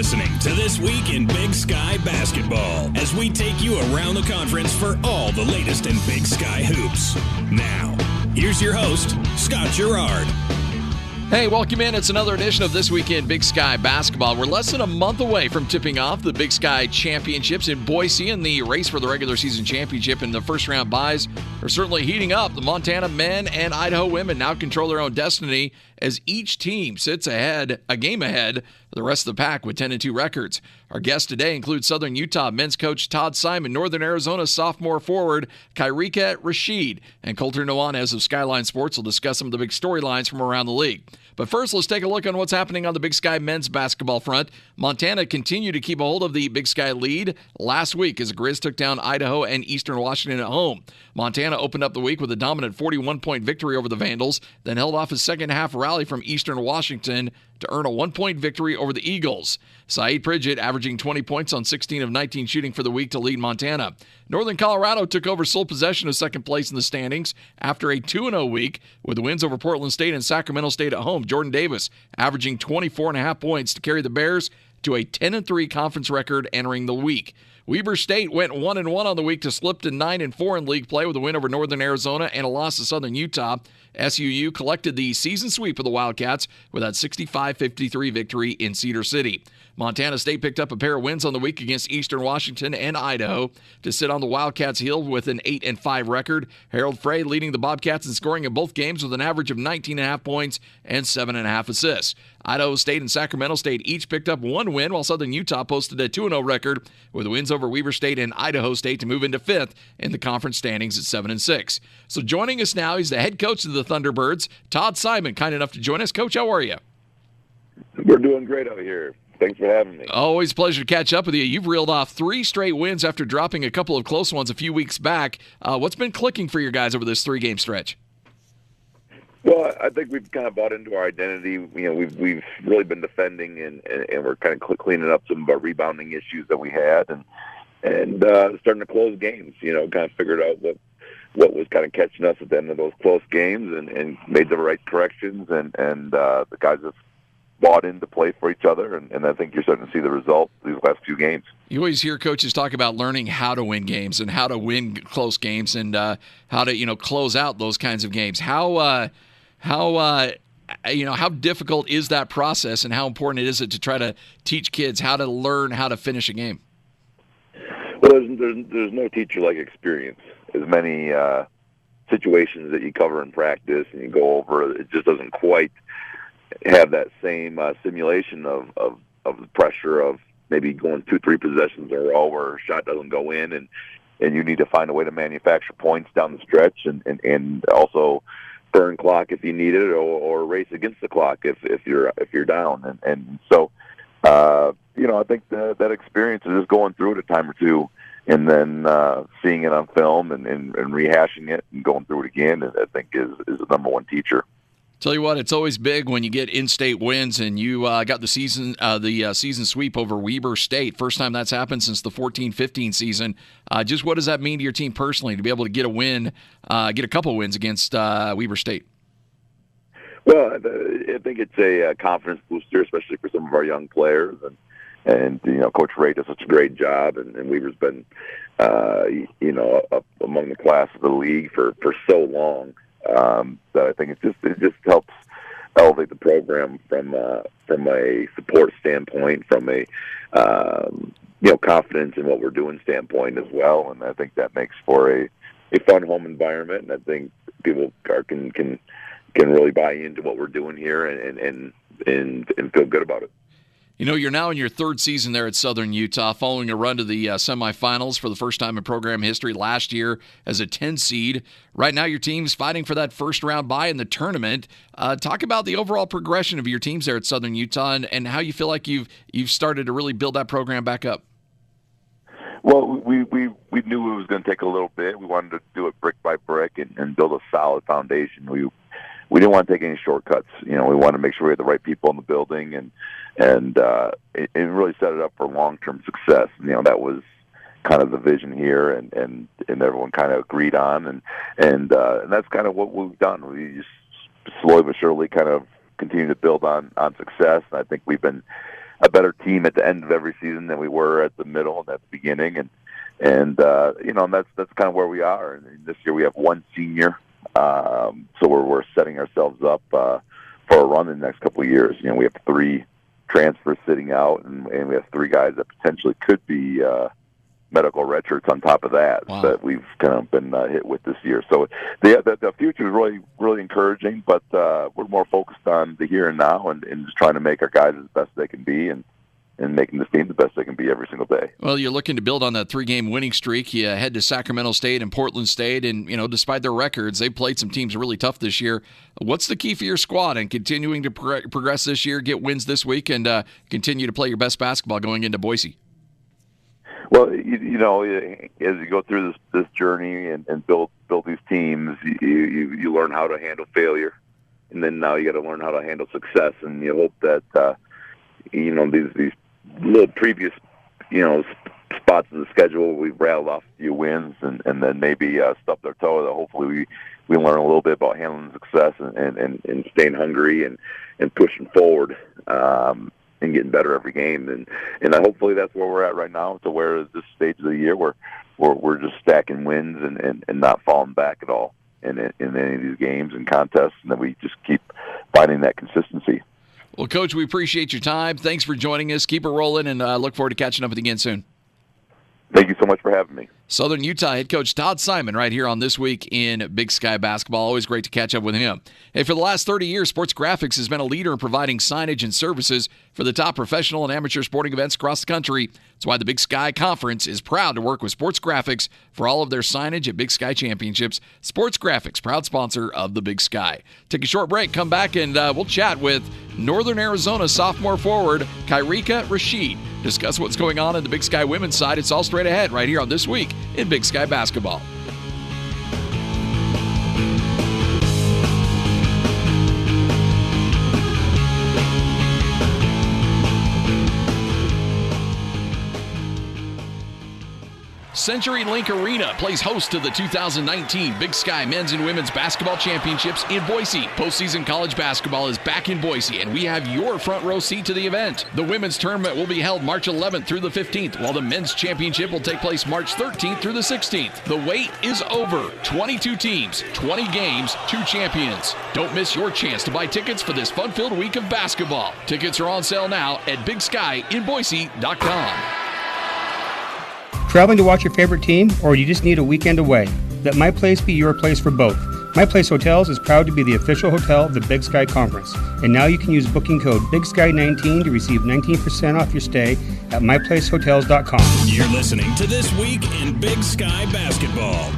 listening to This Week in Big Sky Basketball as we take you around the conference for all the latest in Big Sky hoops. Now, here's your host, Scott Gerard. Hey, welcome in. It's another edition of This Week in Big Sky Basketball. We're less than a month away from tipping off the Big Sky Championships in Boise, and the race for the regular season championship and the first round buys are certainly heating up. The Montana men and Idaho women now control their own destiny as each team sits a game ahead of the rest of the pack with 10-2 records. Our guest today includes Southern Utah men's coach Todd Simon, Northern Arizona sophomore forward Khiarica Rasheed, and Colter Nuanez of Skyline Sports will discuss some of the big storylines from around the league. But first, let's take a look on what's happening on the Big Sky men's basketball front. Montana continued to keep a hold of the Big Sky lead last week as the Grizz took down Idaho and Eastern Washington at home. Montana opened up the week with a dominant 41-point victory over the Vandals, then held off a second-half rally from Eastern Washington to earn a 1-point victory over the Eagles. Saeed Pridgett averaging 20 points on 16 of 19 shooting for the week to lead Montana. Northern Colorado took over sole possession of second place in the standings after a 2-0 week with the wins over Portland State and Sacramento State at home. Jordan Davis averaging 24.5 points to carry the Bears to a 10-3 conference record entering the week. Weber State went 1-1 on the week to slip to 9-4 in league play with a win over Northern Arizona and a loss to Southern Utah. SUU collected the season sweep of the Wildcats with that 65-53 victory in Cedar City. Montana State picked up a pair of wins on the week against Eastern Washington and Idaho to sit on the Wildcats' heel with an 8-5 record. Harold Frey leading the Bobcats in scoring in both games with an average of 19.5 points and 7.5 assists. Idaho State and Sacramento State each picked up one win, while Southern Utah posted a 2-0 record with wins over Weber State and Idaho State to move into fifth in the conference standings at 7-6. So joining us now, he's the head coach of the Thunderbirds, Todd Simon, kind enough to join us. Coach, how are you? We're doing great out here. Thanks for having me. Always a pleasure to catch up with you. You've reeled off 3 straight wins after dropping a couple of close ones a few weeks back. What's been clicking for your guys over this 3-game stretch? Well, I think we've kind of bought into our identity. You know, we've really been defending, and we're kind of cleaning up some of our rebounding issues that we had, and starting to close games. You know, kind of figured out what was kind of catching us at the end of those close games, and made the right corrections, and the guys have bought in to play for each other, and I think you're starting to see the results these last few games. You always hear coaches talk about learning how to win games and how to win close games and how to close out those kinds of games. How difficult is that process, and how important is it to try to teach kids how to learn how to finish a game? Well, there's no teacher like experience. As many situations that you cover in practice and you go over, it just doesn't quite have that same simulation of the pressure of maybe going 2-3 possessions in a row where a shot doesn't go in, and you need to find a way to manufacture points down the stretch, and also burn clock if you need it, or race against the clock if you're down, and so I think that experience is just going through it a time or two, and then seeing it on film and rehashing it and going through it again, I think is the number one teacher. Tell you what, it's always big when you get in-state wins, and you got the season sweep over Weber State. First time that's happened since the 14-15 season. Just what does that mean to your team personally to be able to get a win, get a couple wins against Weber State? Well, I think it's a confidence booster, especially for some of our young players, and Coach Ray does such a great job, and Weber's been up among the class of the league for so long. That I think it just helps elevate the program from a support standpoint, from a confidence in what we're doing standpoint as well, and I think that makes for a fun home environment, and I think people can really buy into what we're doing here and feel good about it. You're now in your 3rd season there at Southern Utah, following a run to the semifinals for the first time in program history last year as a 10 seed. Right now, your team's fighting for that first-round bye in the tournament. Talk about the overall progression of your teams there at Southern Utah and how you feel like you've started to really build that program back up. Well, we knew it was going to take a little bit. We wanted to do it brick by brick and build a solid foundation. We didn't want to take any shortcuts. We wanted to make sure we had the right people in the building and really set it up for long-term success. That was kind of the vision here, and everyone kind of agreed on, and that's kind of what we've done. We just slowly but surely kind of continue to build on success. And I think we've been a better team at the end of every season than we were at the middle and at the beginning, and that's kind of where we are. And this year we have one senior, so we're setting ourselves up for a run in the next couple of years. We have 3 transfers sitting out, and we have 3 guys that potentially could be medical redshirts on top of that. Wow. That we've kind of been hit with this year. So the future is really, really encouraging, but we're more focused on the here and now and just trying to make our guys as best they can be and making this team the best they can be every single day. Well, you're looking to build on that 3-game winning streak. You head to Sacramento State and Portland State, and despite their records, they've played some teams really tough this year. What's the key for your squad and continuing to progress this year, get wins this week, and continue to play your best basketball going into Boise? Well, as you go through this journey and build these teams, you learn how to handle failure, and then now you got to learn how to handle success. And you hope that these little previous spots in the schedule we've rattled off a few wins, and then maybe stubbed our toe. That hopefully we learn a little bit about handling success and staying hungry and pushing forward. And getting better every game, and hopefully that's where we're at right now. To where at this stage of the year, we're just stacking wins and not falling back at all in any of these games and contests, and then we just keep finding that consistency. Well, Coach, we appreciate your time. Thanks for joining us. Keep it rolling, and look forward to catching up with you again soon. Thank you so much for having me. Southern Utah head coach Todd Simon right here on This Week in Big Sky Basketball. Always great to catch up with him. Hey, for the last 30 years, Sports Graphics has been a leader in providing signage and services for the top professional and amateur sporting events across the country. That's why the Big Sky Conference is proud to work with Sports Graphics for all of their signage at Big Sky Championships. Sports Graphics, proud sponsor of the Big Sky. Take a short break, come back, and we'll chat with Northern Arizona sophomore forward Khiarica Rasheed. Discuss what's going on in the Big Sky women's side. It's all straight ahead right here on This Week in Big Sky Basketball. CenturyLink Arena plays host to the 2019 Big Sky Men's and Women's Basketball Championships in Boise. Postseason college basketball is back in Boise, and we have your front row seat to the event. The women's tournament will be held March 11th through the 15th, while the men's championship will take place March 13th through the 16th. The wait is over. 22 teams, 20 games, 2 champions. Don't miss your chance to buy tickets for this fun-filled week of basketball. Tickets are on sale now at BigSkyInBoise.com. Traveling to watch your favorite team, or you just need a weekend away? Let My Place be your place for both. My Place Hotels is proud to be the official hotel of the Big Sky Conference. And now you can use booking code BIGSKY19 to receive 19% off your stay at myplacehotels.com. You're listening to This Week in Big Sky Basketball.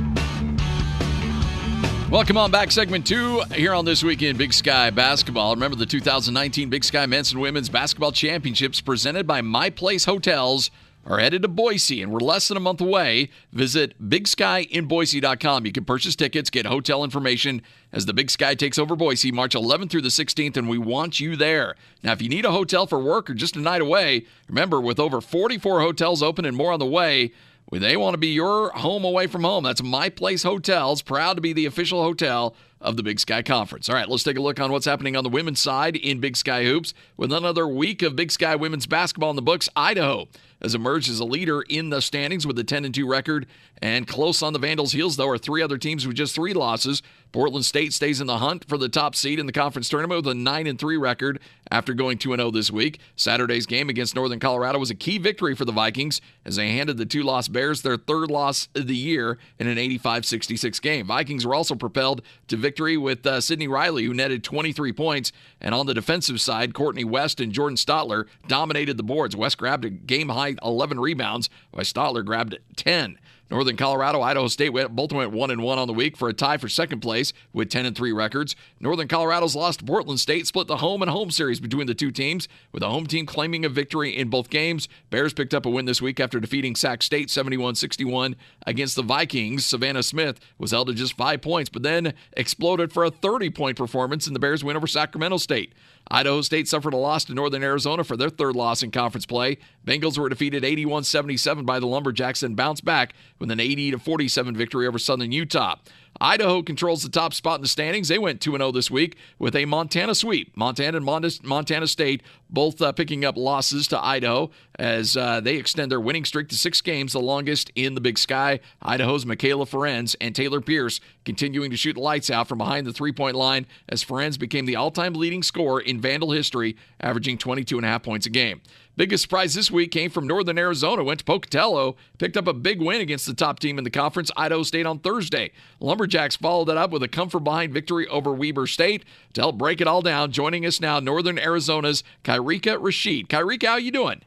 Welcome on back, segment 2 here on This Week in Big Sky Basketball. Remember the 2019 Big Sky Men's and Women's Basketball Championships presented by My Place Hotels are headed to Boise, and we're less than a month away. Visit BigSkyInBoise.com. You can purchase tickets, get hotel information as the Big Sky takes over Boise March 11th through the 16th, and we want you there. Now, if you need a hotel for work or just a night away, remember, with over 44 hotels open and more on the way, they want to be your home away from home. That's My Place Hotels, proud to be the official hotel of the Big Sky Conference. All right, let's take a look on what's happening on the women's side in Big Sky Hoops. With another week of Big Sky women's basketball in the books, Idaho has emerged as a leader in the standings with a 10-2 record, and close on the Vandals' heels, though, are 3 other teams with just 3 losses. Portland State stays in the hunt for the top seed in the conference tournament with a 9-3 record after going 2-0 this week. Saturday's game against Northern Colorado was a key victory for the Vikings as they handed the 2-loss Bears their 3rd loss of the year in an 85-66 game. Vikings were also propelled to victory with Sydney Riley, who netted 23 points. And on the defensive side, Courtney West and Jordan Stotler dominated the boards. West grabbed a game-high 11 rebounds, while Stotler grabbed 10. Northern Colorado, Idaho State both went 1-1 on the week for a tie for second place with 10-3 records. Northern Colorado's lost to Portland State split the home and home series between the two teams, with the home team claiming a victory in both games. Bears picked up a win this week after defeating Sac State 71-61 against the Vikings. Savannah Smith was held to just 5 points, but then exploded for a 30-point performance in the Bears' win over Sacramento State. Idaho State suffered a loss to Northern Arizona for their 3rd loss in conference play. Bengals were defeated 81-77 by the Lumberjacks and bounced back with an 80-47 victory over Southern Utah. Idaho controls the top spot in the standings. They went 2-0 this week with a Montana sweep. Montana and Montana State both picking up losses to Idaho as they extend their winning streak to 6 games, the longest in the Big Sky. Idaho's Michaela Ferenz and Taylor Pierce continuing to shoot lights out from behind the three-point line as Ferenz became the all-time leading scorer in Vandal history, averaging 22.5 points a game. Biggest surprise this week came from Northern Arizona. Went to Pocatello, picked up a big win against the top team in the conference, Idaho State, on Thursday. Lumberjacks followed that up with a come-from-behind victory over Weber State. To help break it all down, joining us now, Northern Arizona's Khiarica Rasheed. Khiarica, how you doing?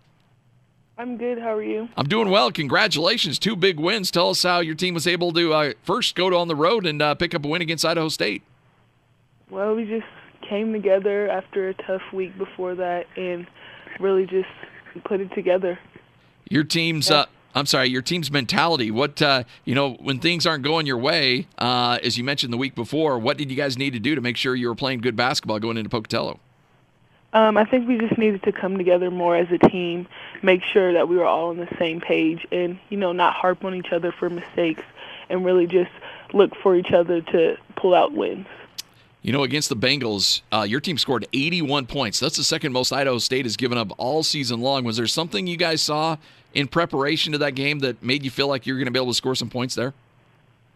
I'm good. How are you? I'm doing well. Congratulations. 2 big wins. Tell us how your team was able to first go on the road and pick up a win against Idaho State. Well, we just came together after a tough week before that and really just put it together. Your team's your team's mentality. What when things aren't going your way, as you mentioned the week before, what did you guys need to do to make sure you were playing good basketball going into Pocatello? I think we just needed to come together more as a team, make sure that we were all on the same page and, not harp on each other for mistakes and really just look for each other to pull out wins. Against the Bengals, your team scored 81 points. That's the second most Idaho State has given up all season long. Was there something you guys saw in preparation to that game that made you feel like you were going to be able to score some points there?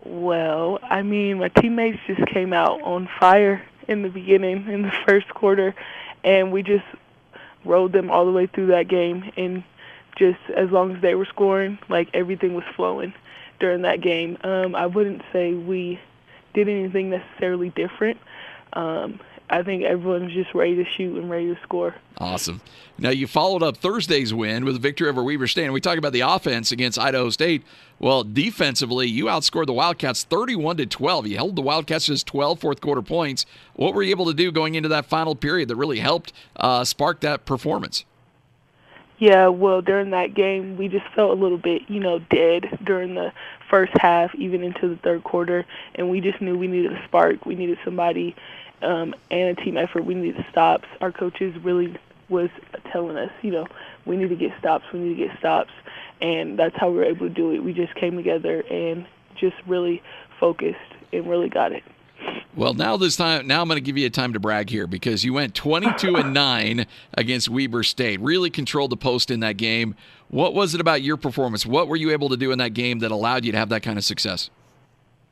Well, my teammates just came out on fire in the beginning, in the first quarter, and we just rode them all the way through that game. And just as long as they were scoring, everything was flowing during that game. I wouldn't say we did anything necessarily different. I think everyone's just ready to shoot and ready to score. Awesome. Now, you followed up Thursday's win with a victory over Weber State. And we talk about the offense against Idaho State. Well, defensively, you outscored the Wildcats 31-12. You held the Wildcats to just 12 fourth-quarter points. What were you able to do going into that final period that really helped spark that performance? Yeah, well, during that game, we just felt a little bit, dead during the first half, even into the third quarter, and we just knew we needed a spark. We needed somebody and a team effort. We needed stops. Our coaches really was telling us, we need to get stops, and that's how we were able to do it. We just came together and just really focused and really got it. Well, now I'm going to give you a time to brag here because you went 22-9 against Weber State. Really controlled the post in that game. What was it about your performance? What were you able to do in that game that allowed you to have that kind of success?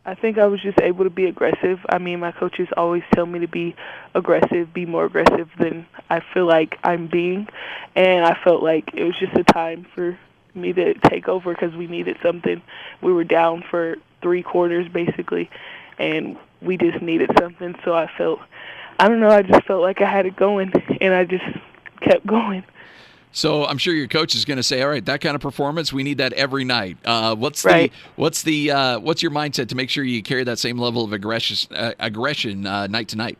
I think I was just able to be aggressive. My coaches always tell me to be aggressive, be more aggressive than I feel like I'm being. And I felt like it was just a time for me to take over because we needed something. We were down for 3 quarters basically, and we just needed something. So I just felt like I had it going, and I just kept going. So I'm sure your coach is going to say, all right, that kind of performance, we need that every night. What's your mindset to make sure you carry that same level of aggression night to night?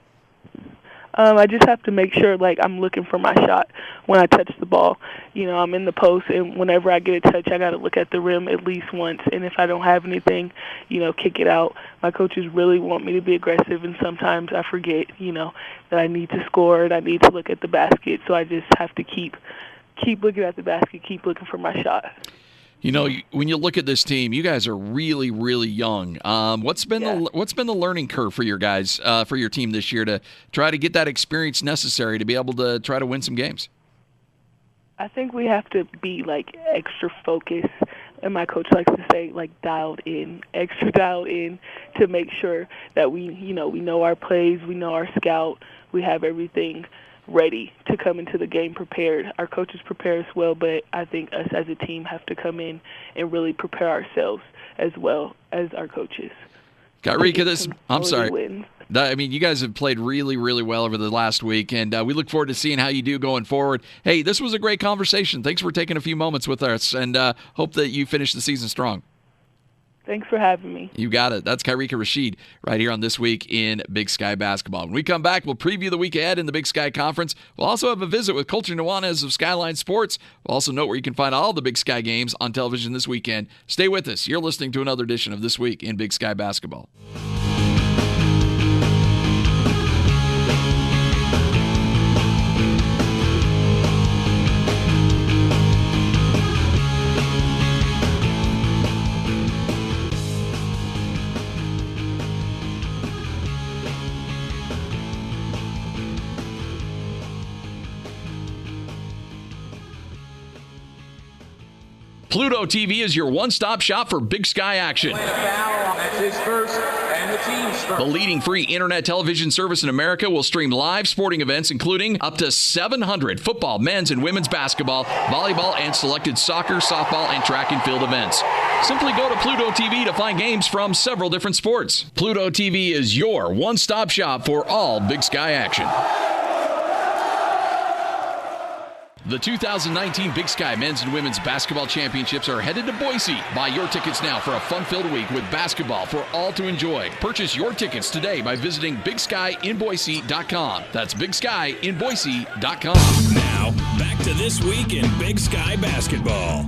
I just have to make sure, I'm looking for my shot when I touch the ball. I'm in the post, and whenever I get a touch, I got to look at the rim at least once. And if I don't have anything, kick it out. My coaches really want me to be aggressive, and sometimes I forget, that I need to score and I need to look at the basket. So I just have to keep looking at the basket, keep looking for my shot. When you look at this team, you guys are really, really young. What's been the learning curve for your guys, for your team this year to try to get that experience necessary to be able to try to win some games? I think we have to be extra focused, and my coach likes to say extra dialed in to make sure that we know our plays, we know our scout, we have everything ready to come into the game prepared. Our coaches prepare us well, but I think us as a team have to come in and really prepare ourselves as well as our coaches. Khiarica, I'm sorry. You guys have played really, really well over the last week, and we look forward to seeing how you do going forward. Hey, this was a great conversation. Thanks for taking a few moments with us, and hope that you finish the season strong. Thanks for having me. You got it. That's Khiarica Rasheed right here on This Week in Big Sky Basketball. When we come back, we'll preview the week ahead in the Big Sky Conference. We'll also have a visit with Colter Nuanez of Skyline Sports. We'll also note where you can find all the Big Sky games on television this weekend. Stay with us. You're listening to another edition of This Week in Big Sky Basketball. Pluto TV is your one-stop shop for Big Sky action. That's his first and the team's first. The leading free internet television service in America will stream live sporting events, including up to 700 football, men's and women's basketball, volleyball, and selected soccer, softball, and track and field events. Simply go to Pluto TV to find games from several different sports. Pluto TV is your one-stop shop for all Big Sky action. The 2019 Big Sky Men's and Women's Basketball Championships are headed to Boise. Buy your tickets now for a fun-filled week with basketball for all to enjoy. Purchase your tickets today by visiting BigSkyInBoise.com. That's BigSkyInBoise.com. Now, back to This Week in Big Sky Basketball.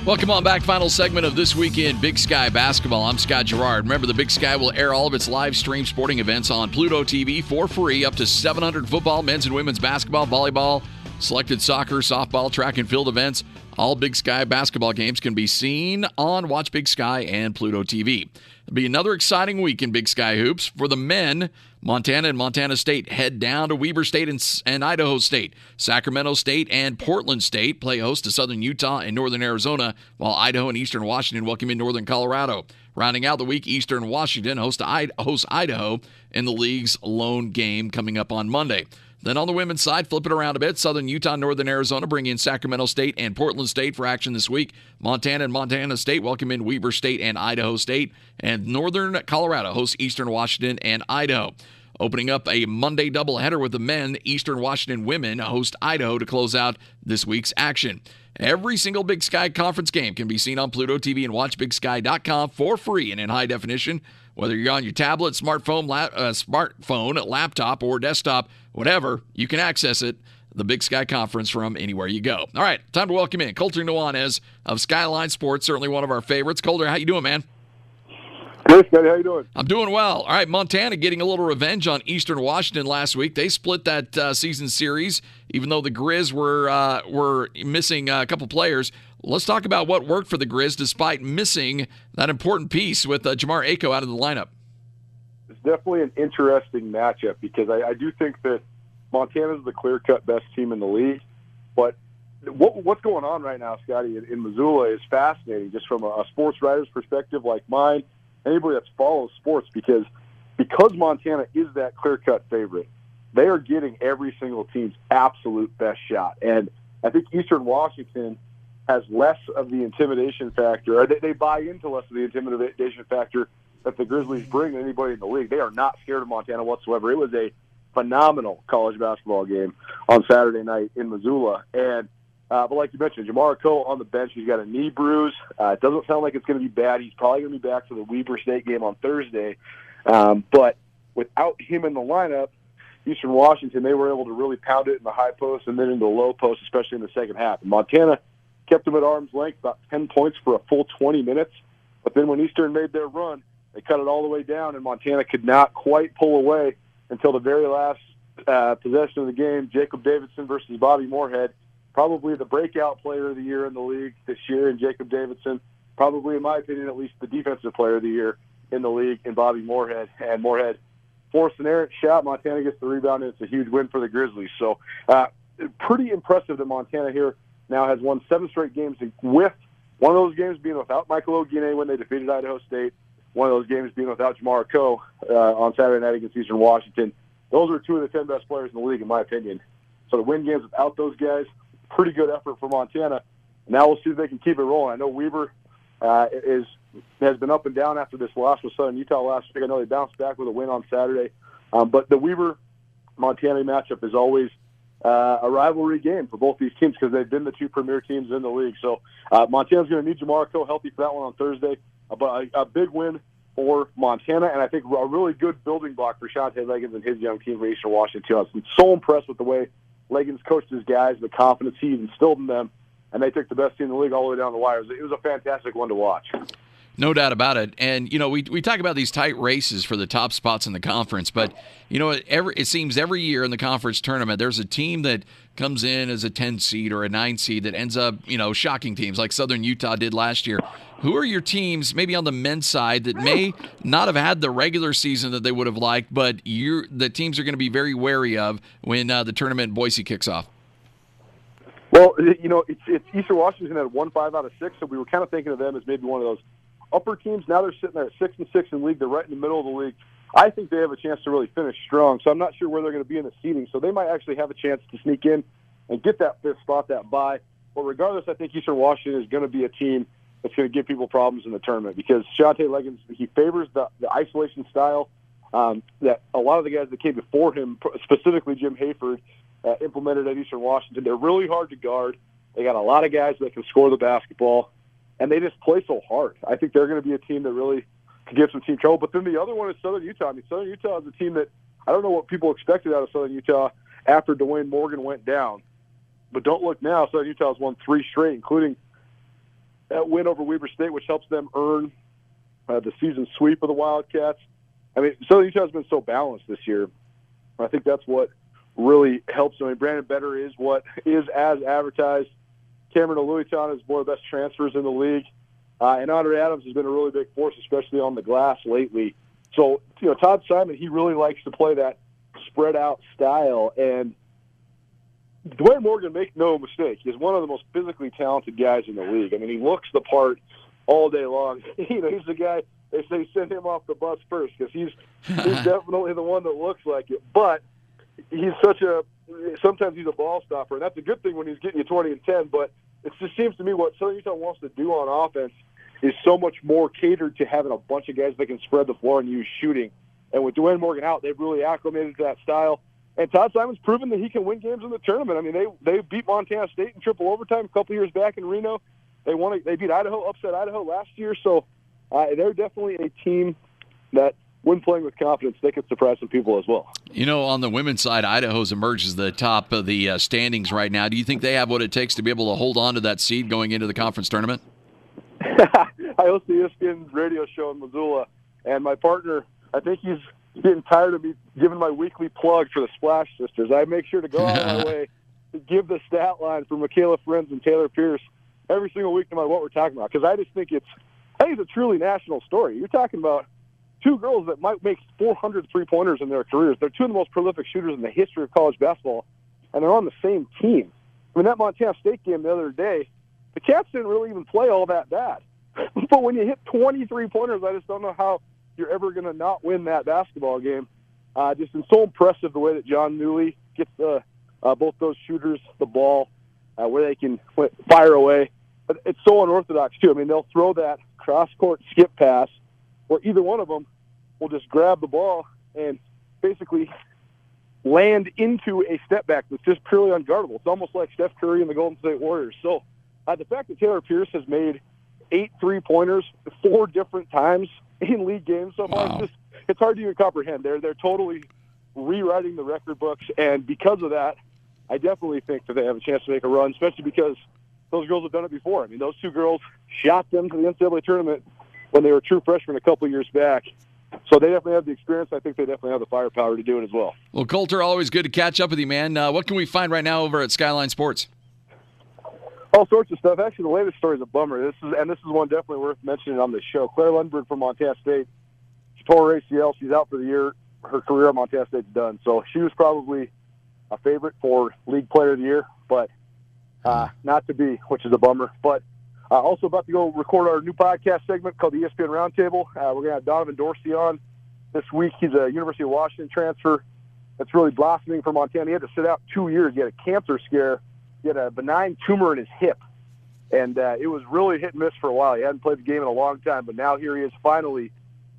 Welcome on back. Final segment of This Week in Big Sky Basketball. I'm Scott Gerard. Remember, the Big Sky will air all of its live stream sporting events on Pluto TV for free. Up to 700 football, men's and women's basketball, volleyball, selected soccer, softball, track and field events. All Big Sky basketball games can be seen on Watch Big Sky and Pluto TV. It'll be another exciting week in Big Sky hoops. For the men, Montana and Montana State head down to Weber State and Idaho State. Sacramento State and Portland State play host to Southern Utah and Northern Arizona, while Idaho and Eastern Washington welcome in Northern Colorado. Rounding out the week, Eastern Washington hosts Idaho in the league's lone game coming up on Monday. Then on the women's side, flip it around a bit. Southern Utah, Northern Arizona bring in Sacramento State and Portland State for action this week. Montana and Montana State welcome in Weber State and Idaho State. And Northern Colorado hosts Eastern Washington and Idaho. Opening up a Monday doubleheader with the men, Eastern Washington women host Idaho to close out this week's action. Every single Big Sky Conference game can be seen on Pluto TV and WatchBigSky.com for free and in high definition. Whether you're on your tablet, smartphone, laptop, or desktop, whatever, you can access it, the Big Sky Conference, from anywhere you go. All right, time to welcome in Colter Nuanez of Skyline Sports, certainly one of our favorites. Colter, how you doing, man? Good, Scotty. How you doing? I'm doing well. All right, Montana getting a little revenge on Eastern Washington last week. They split that season series, even though the Grizz were missing a couple players. Let's talk about what worked for the Grizz despite missing that important piece with Jamar Ako out of the lineup. It's definitely an interesting matchup because I do think that Montana is the clear-cut best team in the league. But what's going on right now, Scotty, in Missoula is fascinating just from a sports writer's perspective like mine, anybody that follows sports, because Montana is that clear-cut favorite. They are getting every single team's absolute best shot. And I think Eastern Washington has less of the intimidation factor, or they buy into less of the intimidation factor that the Grizzlies bring than anybody in the league. They are not scared of Montana whatsoever. It was a phenomenal college basketball game on Saturday night in Missoula. And but like you mentioned, Jamar Ako on the bench, he's got a knee bruise. It doesn't sound like it's going to be bad. He's probably going to be back for the Weber State game on Thursday. But without him in the lineup, Eastern Washington, they were able to really pound it in the high post and then in the low post, especially in the second half. And Montana kept them at arm's length, about 10 points for a full 20 minutes. But then when Eastern made their run, they cut it all the way down, and Montana could not quite pull away until the very last possession of the game. Jacob Davidson versus Bobby Moorhead, probably the breakout player of the year in the league this year, and Jacob Davidson, probably, in my opinion, at least the defensive player of the year in the league, in Bobby Moorhead. And Moorhead forced an errant shot. Montana gets the rebound, and it's a huge win for the Grizzlies. So pretty impressive that Montana here now has won 7 straight games, with one of those games being without Michael Ogine when they defeated Idaho State, one of those games being without Jamar Ako on Saturday night against Eastern Washington. Those are 2 of the 10 best players in the league, in my opinion. So to win games without those guys, pretty good effort for Montana. Now we'll see if they can keep it rolling. I know Weber has been up and down after this loss with Southern Utah last week. I know they bounced back with a win on Saturday. But the Weber-Montana matchup is always a rivalry game for both these teams because they've been the 2 premier teams in the league. So Montana's going to need Jamar Ako healthy for that one on Thursday. But a big win for Montana, and I think a really good building block for Shante Leggins and his young team for Eastern Washington. I was so impressed with the way Leggins coached his guys, the confidence he instilled in them, and they took the best team in the league all the way down the wire. It was a fantastic one to watch. No doubt about it. And, you know, we talk about these tight races for the top spots in the conference, but, you know, it seems every year in the conference tournament there's a team that comes in as a 10 seed or a 9 seed that ends up, you know, shocking teams like Southern Utah did last year. Who are your teams, maybe on the men's side, that may not have had the regular season that they would have liked, but the teams are going to be very wary of when the tournament in Boise kicks off? Well, it's Eastern Washington had won 5 out of 6, so we were kind of thinking of them as maybe one of those upper teams. Now they're sitting there at 6-6 in the league. They're right in the middle of the league. I think they have a chance to really finish strong, so I'm not sure where they're going to be in the seeding. So they might actually have a chance to sneak in and get that 5th spot, that bye. But regardless, I think Eastern Washington is going to be a team that's going to give people problems in the tournament because Shante Leggins, he favors the isolation style that a lot of the guys that came before him, specifically Jim Hayford, implemented at Eastern Washington. They're really hard to guard. They got a lot of guys that can score the basketball, and they just play so hard. I think they're going to be a team that really could give some team trouble. But then the other one is Southern Utah. I mean, Southern Utah is a team that I don't know what people expected out of Southern Utah after Dwayne Morgan went down. But don't look now. Southern Utah has won 3 straight, including that win over Weber State, which helps them earn the season sweep of the Wildcats. I mean, Southern Utah has been so balanced this year. I think that's what really helps them. I mean, Brandon Better is what is as advertised. Cameron Oluitan is one of the best transfers in the league. And Andre Adams has been a really big force, especially on the glass lately. So, Todd Simon, he really likes to play that spread-out style. And Dwayne Morgan, make no mistake, is one of the most physically talented guys in the league. I mean, he looks the part all day long. He's the guy, they say send him off the bus first because he's definitely the one that looks like it. But he's sometimes he's a ball stopper, and that's a good thing when he's getting you 20 and 10, but it just seems to me what Southern Utah wants to do on offense is so much more catered to having a bunch of guys that can spread the floor and use shooting. And with Dwayne Morgan out, they've really acclimated to that style. And Todd Simon's proven that he can win games in the tournament. I mean, they beat Montana State in triple overtime a couple years back in Reno. They beat Idaho, upset Idaho last year. So they're definitely a team that, when playing with confidence, they could surprise some people as well. On the women's side, Idaho's emerged as the top of the standings right now. Do you think they have what it takes to be able to hold on to that seed going into the conference tournament? I host the ESPN radio show in Missoula, and my partner, I think he's getting tired of me giving my weekly plug for the Splash Sisters. I make sure to go out of my way to give the stat line for Michaela Friends and Taylor Pierce every single week, no matter what we're talking about, because I just think it's a truly national story. You're talking about 2 girls that might make 400 three-pointers in their careers. They're 2 of the most prolific shooters in the history of college basketball, and they're on the same team. I mean, that Montana State game the other day, the Cats didn't really even play all that bad. But when you hit 20 three-pointers, I just don't know how you're ever going to not win that basketball game. Just been so impressive the way that John Newley gets both those shooters the ball where they can fire away. But it's so unorthodox, too. I mean, they'll throw that cross-court skip pass where either one of them will just grab the ball and basically land into a step back that's just purely unguardable. It's almost like Steph Curry and the Golden State Warriors. So the fact that Taylor Pierce has made 8 three-pointers 4 different times in league games so far, wow. It's hard to even comprehend. They're totally rewriting the record books, and because of that, I definitely think that they have a chance to make a run, especially because those girls have done it before. I mean, those 2 girls shot them to the NCAA tournament when they were true freshmen a couple years back. So they definitely have the experience. I think they definitely have the firepower to do it as well. Well, Colter, always good to catch up with you, man. What can we find right now over at Skyline Sports? All sorts of stuff. Actually, the latest story is a bummer. This is one definitely worth mentioning on the show. Claire Lundberg from Montana State, she tore her ACL. She's out for the year. Her career at Montana State's done. So she was probably a favorite for League Player of the Year, but not to be, which is a bummer. But also about to go record our new podcast segment called the ESPN Roundtable. We're going to have Donovan Dorsey on this week. He's a University of Washington transfer that's really blossoming for Montana. He had to sit out 2 years. He had a cancer scare. He had a benign tumor in his hip, and it was really hit and miss for a while. He hadn't played the game in a long time, but now here he is finally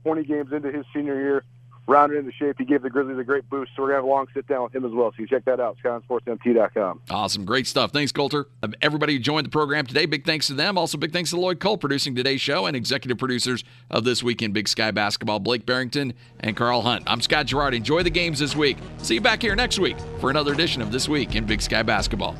20 games into his senior year, rounded into shape. He gave the Grizzlies a great boost, so we're going to have a long sit-down with him as well. So you check that out, SkylineSportsMT.com. Awesome. Great stuff. Thanks, Colter. Everybody who joined the program today, big thanks to them. Also, big thanks to Lloyd Cole producing today's show and executive producers of This Week in Big Sky Basketball, Blake Barrington and Carl Hunt. I'm Scott Girard. Enjoy the games this week. See you back here next week for another edition of This Week in Big Sky Basketball.